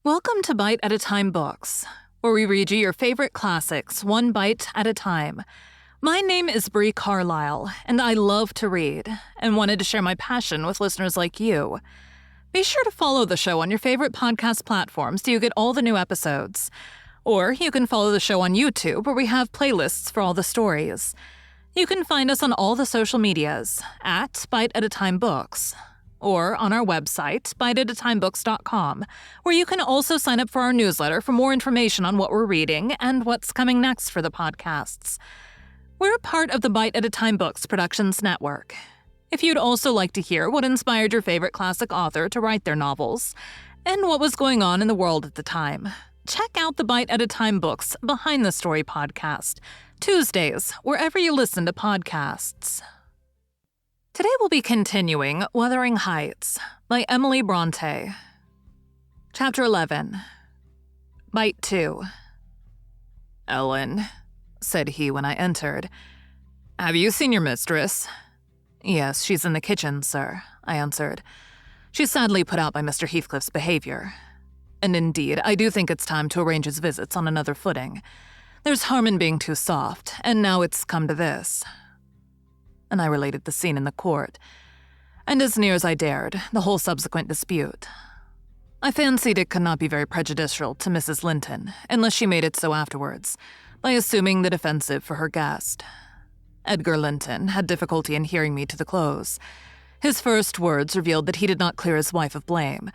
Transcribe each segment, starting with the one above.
Welcome to Bite at a Time Books, where we read you your favorite classics one bite at a time. My name is Bree Carlile, and I love to read, and wanted to share my passion with listeners like you. Be sure to follow the show on your favorite podcast platforms so you get all the new episodes. Or you can follow the show on YouTube, where we have playlists for all the stories. You can find us on all the social medias at Bite at a Time Books, or on our website, biteatatimebooks.com, where you can also sign up for our newsletter for more information on what we're reading and what's coming next for the podcasts. We're part of the Bite at a Time Books Productions Network. If you'd also like to hear what inspired your favorite classic author to write their novels, and what was going on in the world at the time, check out the Bite at a Time Books Behind the Story podcast, Tuesdays, wherever you listen to podcasts. Today we'll be continuing Wuthering Heights by Emily Brontë. Chapter 11. Bite 2. "Ellen," said he when I entered. "Have you seen your mistress?" "Yes, she's in the kitchen, sir," I answered. She's sadly put out by Mr. Heathcliff's behavior. And indeed, I do think it's time to arrange his visits on another footing. There's harm in being too soft, and now it's come to this. And I related the scene in the court, and as near as I dared, the whole subsequent dispute. I fancied it could not be very prejudicial to Mrs. Linton, unless she made it so afterwards, by assuming the defensive for her guest. Edgar Linton had difficulty in hearing me to the close. His first words revealed that he did not clear his wife of blame.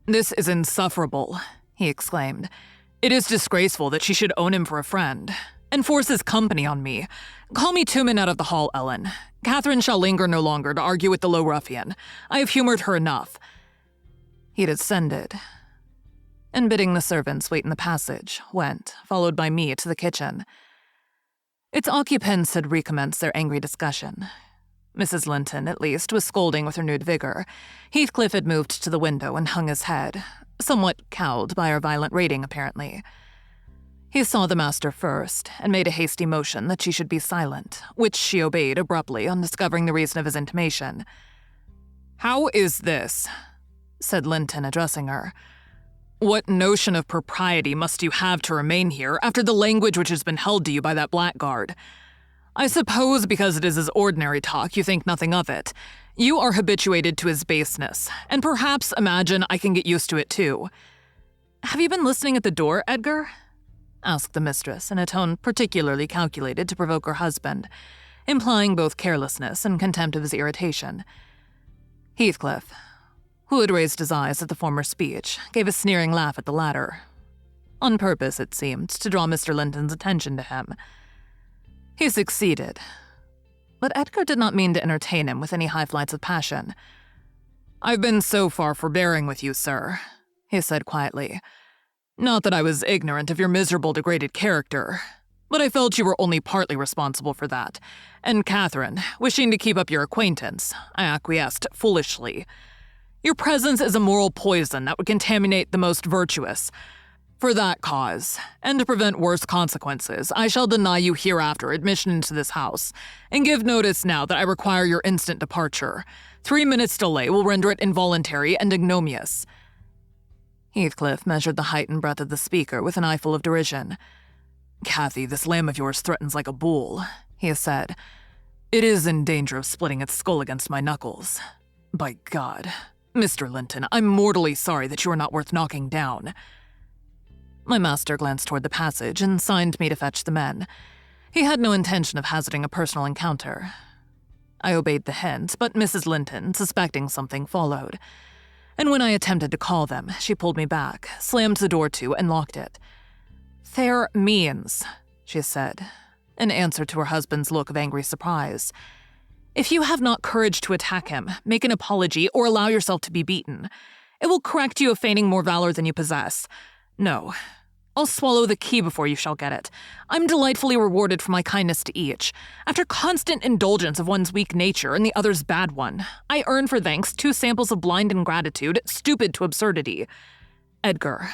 "This is insufferable," he exclaimed. "It is disgraceful that she should own him for a friend, and force his company on me. Call me 2 men out of the hall, Ellen. Catherine shall linger no longer to argue with the low ruffian. I have humored her enough." He descended, and bidding the servants wait in the passage, went, followed by me, to the kitchen. Its occupants had recommenced their angry discussion. Mrs. Linton, at least, was scolding with renewed vigor. Heathcliff had moved to the window and hung his head, somewhat cowed by our violent raiding, apparently. He saw the master first, and made a hasty motion that she should be silent, which she obeyed abruptly on discovering the reason of his intimation. "How is this?" said Linton, addressing her. "What notion of propriety must you have to remain here after the language which has been held to you by that blackguard? I suppose because it is his ordinary talk you think nothing of it. You are habituated to his baseness, and perhaps imagine I can get used to it too. Have you been listening at the door, Edgar?" asked the mistress in a tone particularly calculated to provoke her husband, implying both carelessness and contempt of his irritation. Heathcliff, who had raised his eyes at the former speech, gave a sneering laugh at the latter, on purpose, it seemed, to draw Mr. Linton's attention to him. He succeeded, but Edgar did not mean to entertain him with any high flights of passion. "I've been so far forbearing with you, sir," he said quietly. "Not that I was ignorant of your miserable, degraded character, but I felt you were only partly responsible for that, and Catherine, wishing to keep up your acquaintance, I acquiesced foolishly. Your presence is a moral poison that would contaminate the most virtuous. For that cause, and to prevent worse consequences, I shall deny you hereafter admission into this house, and give notice now that I require your instant departure. 3 minutes' delay will render it involuntary and ignominious." Heathcliff measured the height and breadth of the speaker with an eyeful of derision. "Cathy, this lamb of yours threatens like a bull," he said. "It is in danger of splitting its skull against my knuckles. By God, Mr. Linton, I'm mortally sorry that you are not worth knocking down." My master glanced toward the passage and signed me to fetch the men. He had no intention of hazarding a personal encounter. I obeyed the hint, but Mrs. Linton, suspecting something, followed. And when I attempted to call them, she pulled me back, slammed the door to, and locked it. "Fair means," she said, in answer to her husband's look of angry surprise. "If you have not courage to attack him, make an apology or allow yourself to be beaten. It will correct you of feigning more valor than you possess. No, I'll swallow the key before you shall get it. I'm delightfully rewarded for my kindness to each. After constant indulgence of one's weak nature and the other's bad one, I earn for thanks 2 samples of blind ingratitude, stupid to absurdity. Edgar,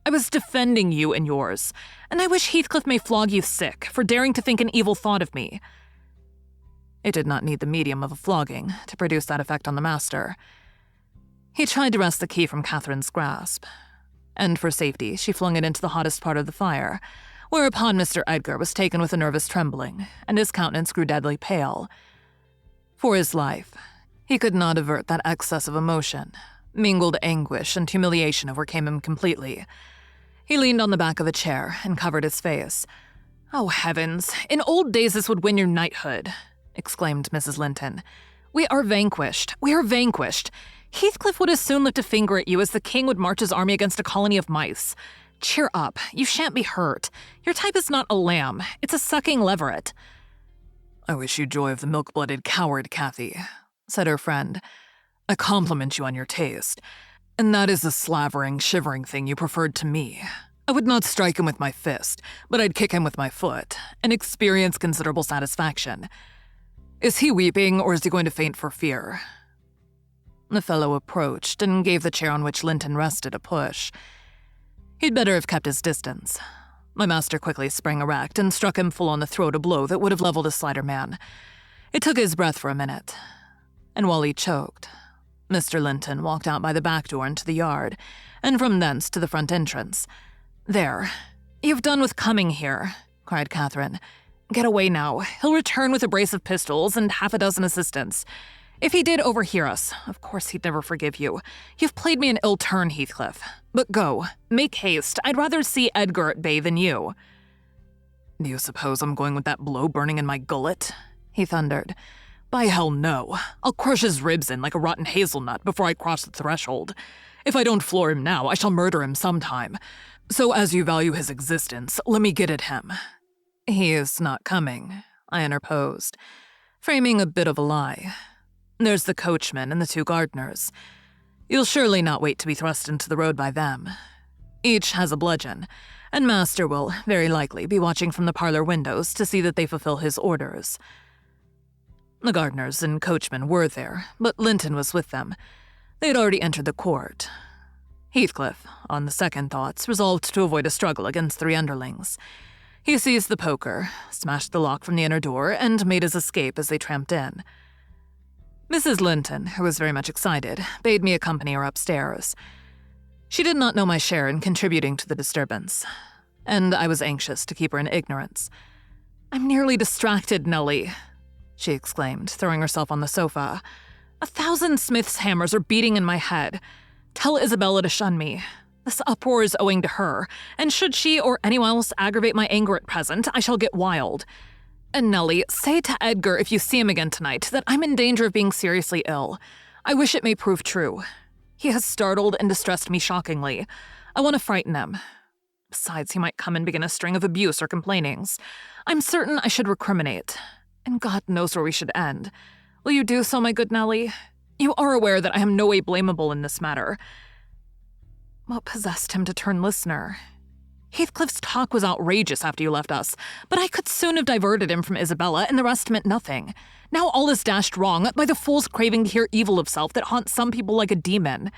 I was defending you and yours, and I wish Heathcliff may flog you sick for daring to think an evil thought of me." It did not need the medium of a flogging to produce that effect on the master. He tried to wrest the key from Catherine's grasp, and for safety she flung it into the hottest part of the fire, whereupon Mr. Edgar was taken with a nervous trembling, and his countenance grew deadly pale. For his life, he could not avert that excess of emotion. Mingled anguish and humiliation overcame him completely. He leaned on the back of a chair and covered his face. "Oh, heavens, in old days this would win your knighthood," exclaimed Mrs. Linton. "We are vanquished. We are vanquished. Heathcliff would as soon lift a finger at you as the king would march his army against a colony of mice. Cheer up. You shan't be hurt. Your type is not a lamb. It's a sucking leveret." "I wish you joy of the milk-blooded coward, Cathy," said her friend. "I compliment you on your taste. And that is the slavering, shivering thing you preferred to me. I would not strike him with my fist, but I'd kick him with my foot, and experience considerable satisfaction. Is he weeping, or is he going to faint for fear?" The fellow approached and gave the chair on which Linton rested a push. He'd better have kept his distance. My master quickly sprang erect and struck him full on the throat a blow that would have leveled a slighter man. It took his breath for a minute, and while he choked, Mr. Linton walked out by the back door into the yard, and from thence to the front entrance. "There, you've done with coming here," cried Catherine. "Get away now. He'll return with a brace of pistols and half a dozen assistants. If he did overhear us, of course he'd never forgive you. You've played me an ill turn, Heathcliff. But go, make haste. I'd rather see Edgar at bay than you." "Do you suppose I'm going with that blow burning in my gullet?" he thundered. "By hell, no. I'll crush his ribs in like a rotten hazelnut before I cross the threshold. If I don't floor him now, I shall murder him sometime. So as you value his existence, let me get at him." "He is not coming," I interposed, framing a bit of a lie. "There's the coachman and the two gardeners. You'll surely not wait to be thrust into the road by them. Each has a bludgeon, and master will, very likely, be watching from the parlor windows to see that they fulfill his orders." The gardeners and coachman were there, but Linton was with them. They had already entered the court. Heathcliff, on the second thoughts, resolved to avoid a struggle against three underlings. He seized the poker, smashed the lock from the inner door, and made his escape as they tramped in. Mrs. Linton, who was very much excited, bade me accompany her upstairs. She did not know my share in contributing to the disturbance, and I was anxious to keep her in ignorance. "I'm nearly distracted, Nellie," she exclaimed, throwing herself on the sofa. "1,000 smith's hammers are beating in my head. Tell Isabella to shun me. This uproar is owing to her, and should she or anyone else aggravate my anger at present, I shall get wild. And Nellie, say to Edgar if you see him again tonight that I'm in danger of being seriously ill. I wish it may prove true. He has startled and distressed me shockingly. I want to frighten him. Besides, he might come and begin a string of abuse or complainings. I'm certain I should recriminate, and God knows where we should end. Will you do so, my good Nellie? You are aware that I am no way blamable in this matter." What possessed him to turn listener? Heathcliff's talk was outrageous after you left us, but I could soon have diverted him from Isabella, and the rest meant nothing. Now all is dashed wrong by the fool's craving to hear evil of self that haunts some people like a demon.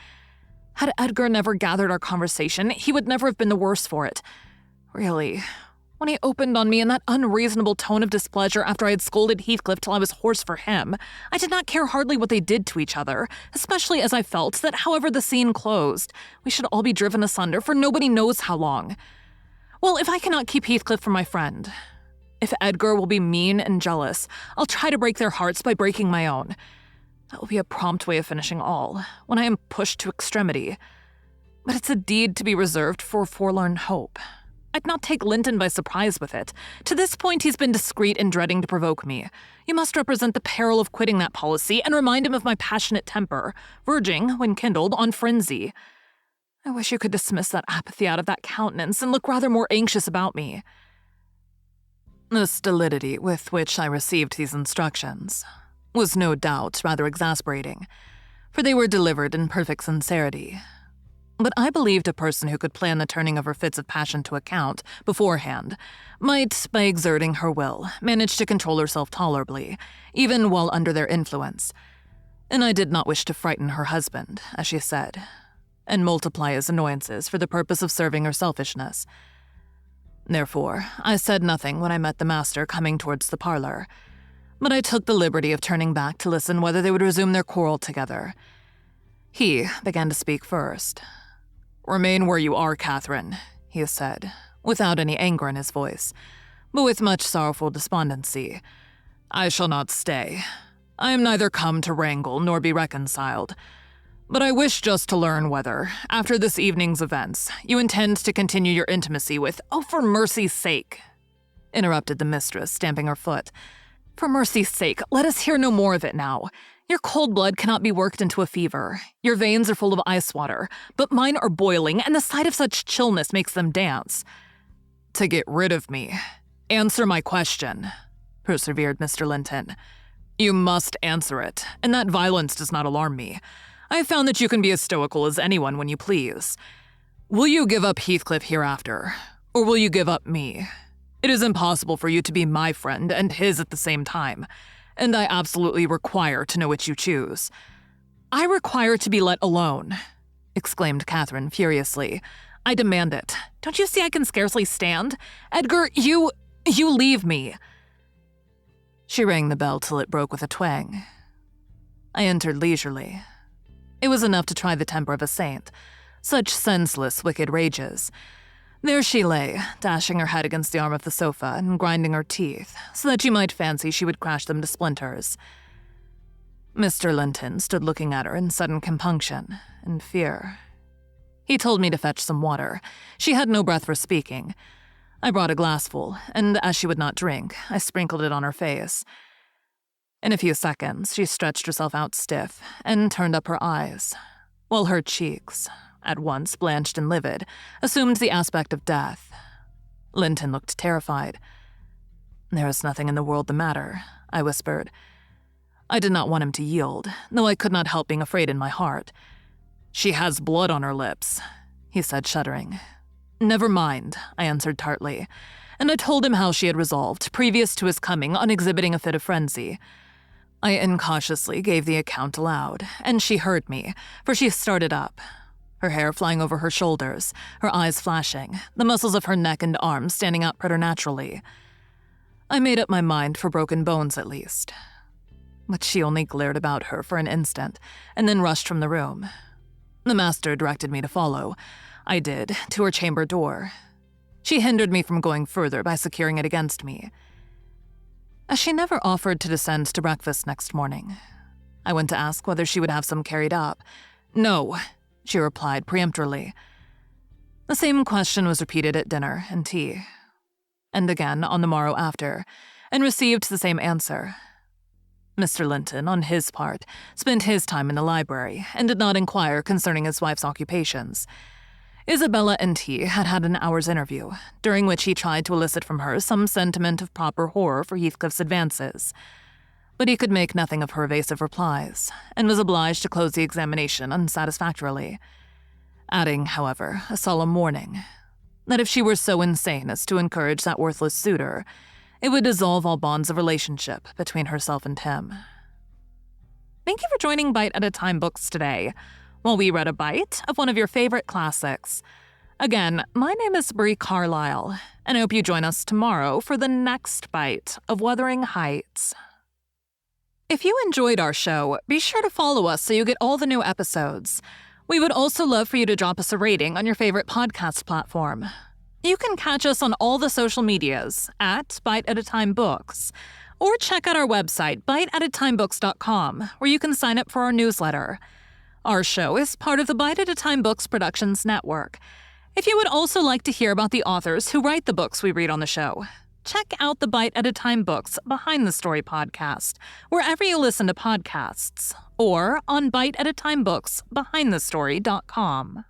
Had Edgar never gathered our conversation, he would never have been the worse for it. Really, when he opened on me in that unreasonable tone of displeasure after I had scolded Heathcliff till I was hoarse for him, I did not care hardly what they did to each other, especially as I felt that however the scene closed, we should all be driven asunder for nobody knows how long. Well, if I cannot keep Heathcliff from my friend, if Edgar will be mean and jealous, I'll try to break their hearts by breaking my own. That will be a prompt way of finishing all, when I am pushed to extremity. But it's a deed to be reserved for forlorn hope. I'd not take Linton by surprise with it. To this point, he's been discreet in dreading to provoke me. You must represent the peril of quitting that policy and remind him of my passionate temper, verging, when kindled, on frenzy. I wish you could dismiss that apathy out of that countenance and look rather more anxious about me." The stolidity with which I received these instructions was no doubt rather exasperating, for they were delivered in perfect sincerity. But I believed a person who could plan the turning of her fits of passion to account beforehand might, by exerting her will, manage to control herself tolerably, even while under their influence. And I did not wish to frighten her husband, as she said, and multiply his annoyances for the purpose of serving her selfishness. Therefore, I said nothing when I met the master coming towards the parlor, but I took the liberty of turning back to listen whether they would resume their quarrel together. He began to speak first. "Remain where you are, Catherine," he said, without any anger in his voice, but with much sorrowful despondency. "I shall not stay. I am neither come to wrangle nor be reconciled. But I wish just to learn whether, after this evening's events, you intend to continue your intimacy with—" "Oh, for mercy's sake," interrupted the mistress, stamping her foot. "For mercy's sake, let us hear no more of it now. Your cold blood cannot be worked into a fever. Your veins are full of ice water, but mine are boiling, and the sight of such chillness makes them dance." "To get rid of me. Answer my question," persevered Mr. Linton. "You must answer it, and that violence does not alarm me. I have found that you can be as stoical as anyone when you please. Will you give up Heathcliff hereafter, or will you give up me? It is impossible for you to be my friend and his at the same time, and I absolutely require to know which you choose." "I require to be let alone," exclaimed Catherine furiously. "I demand it. Don't you see I can scarcely stand? Edgar, you leave me." She rang the bell till it broke with a twang. I entered leisurely. It was enough to try the temper of a saint. Such senseless, wicked rages. There she lay, dashing her head against the arm of the sofa and grinding her teeth, so that you might fancy she would crash them to splinters. Mr. Linton stood looking at her in sudden compunction and fear. He told me to fetch some water. She had no breath for speaking. I brought a glassful, and as she would not drink, I sprinkled it on her face. In a few seconds, she stretched herself out stiff and turned up her eyes, while her cheeks, at once blanched and livid, assumed the aspect of death. Linton looked terrified. "There is nothing in the world the matter," I whispered. I did not want him to yield, though I could not help being afraid in my heart. "She has blood on her lips," he said, shuddering. "Never mind," I answered tartly, and I told him how she had resolved, previous to his coming, on exhibiting a fit of frenzy. I incautiously gave the account aloud, and she heard me, for she started up, her hair flying over her shoulders, her eyes flashing, the muscles of her neck and arms standing out preternaturally. I made up my mind for broken bones at least. But she only glared about her for an instant, and then rushed from the room. The master directed me to follow. I did, to her chamber door. She hindered me from going further by securing it against me. As she never offered to descend to breakfast next morning, I went to ask whether she would have some carried up. "No," she replied peremptorily. The same question was repeated at dinner and tea, and again on the morrow after, and received the same answer. Mr. Linton, on his part, spent his time in the library and did not inquire concerning his wife's occupations. Isabella and he had had an hour's interview, during which he tried to elicit from her some sentiment of proper horror for Heathcliff's advances. But he could make nothing of her evasive replies, and was obliged to close the examination unsatisfactorily, adding, however, a solemn warning that if she were so insane as to encourage that worthless suitor, it would dissolve all bonds of relationship between herself and him. Thank you for joining Bite at a Time Books today, while we read a bite of one of your favorite classics. Again, my name is Bree Carlile, and I hope you join us tomorrow for the next bite of Wuthering Heights. If you enjoyed our show, be sure to follow us so you get all the new episodes. We would also love for you to drop us a rating on your favorite podcast platform. You can catch us on all the social medias at Bite at a Time Books, or check out our website, biteatatimebooks.com, where you can sign up for our newsletter. Our show is part of the Bite at a Time Books Productions Network. If you would also like to hear about the authors who write the books we read on the show, check out the Bite at a Time Books Behind the Story podcast, wherever you listen to podcasts, or on biteatatimebooksbehindthestory.com.